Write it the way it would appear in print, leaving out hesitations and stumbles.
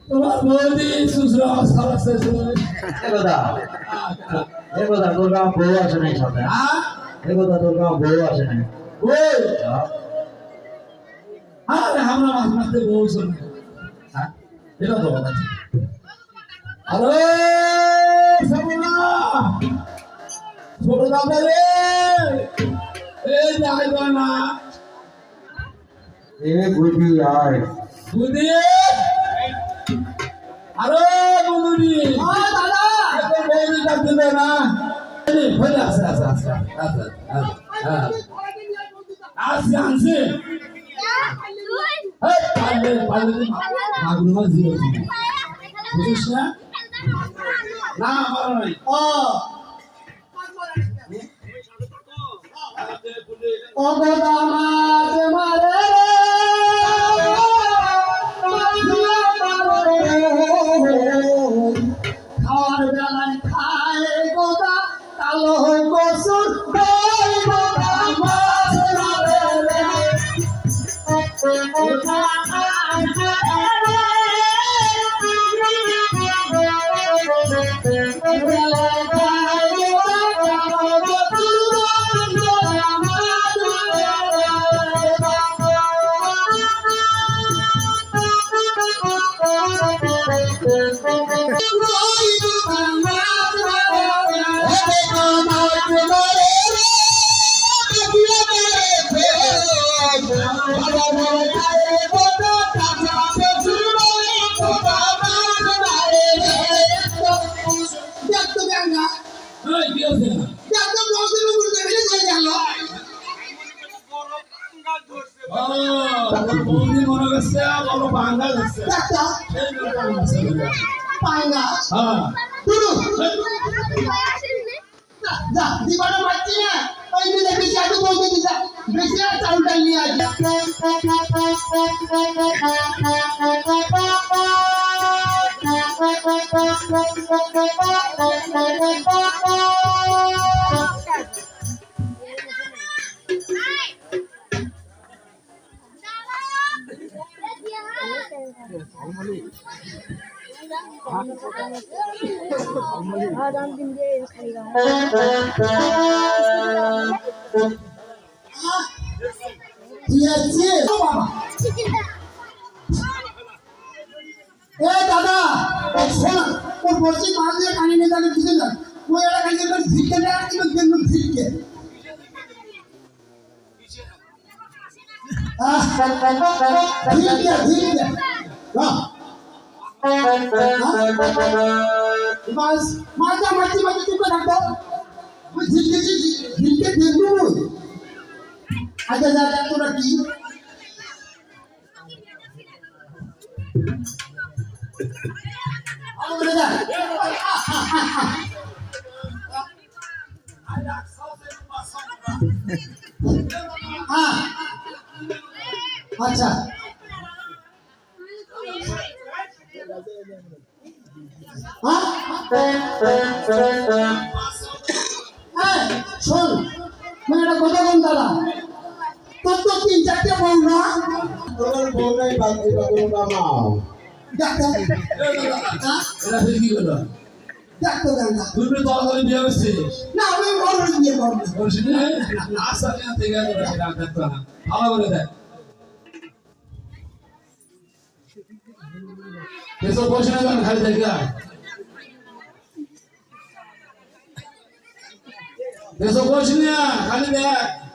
তোমার বৌদি শ্বশুর সারাচ্ছে কথা তোর গাঁ বউ আসে নাই সাথে কথা তোর গাঁ বউ আসে নাই আরে আমরা মাঝে মাঝে বউ শুনি এটা তো কথা আরে সামনা ছোট দাদা রে এই যাইবা না এ বুঝি আয় বুঝি আরে বুঝি দাদা এখন বৌদি ডাকতে দেয় না ফেলে আসে আসে আসে আসে আসে আসে পারলে পারলে মাগুর মাছ দিয়ে বুঝিস না না আমার নাই ও দামাদ মারে খাওয়ার বেলায় খায় গোদা কালো কসুর দই গোদা মাছ মারে দাদা শোনা ওর বলছি মাছ দিয়ে পানি নিয়ে তাকে দিতে না ওই এলাকায় যেন ভিড়কে না কিন্তু দেখবেন ভিড়কে মাছ মাথা মাছি মাছি চুপে থাকতো ভিড়কে দেখবো আচ্ছা যা তোরা কি আচ্ছা শোন মেয়েটা কথা বল দাদা তোর তো 3-4টে বউ না তোর বউ নাই বাকি মাও ডাক্তার এটা কি হলো ডাক্তার না তুমি তো অলরেডি বিয়ে করছিস না আমি অলরেডি বিয়ে করব বলছিস না আশা নিয়ে থেকে ডাক্তার না ভালো করে দেখ কেসো বসে না খালি দেখা কেসো বসে না খালি দেখ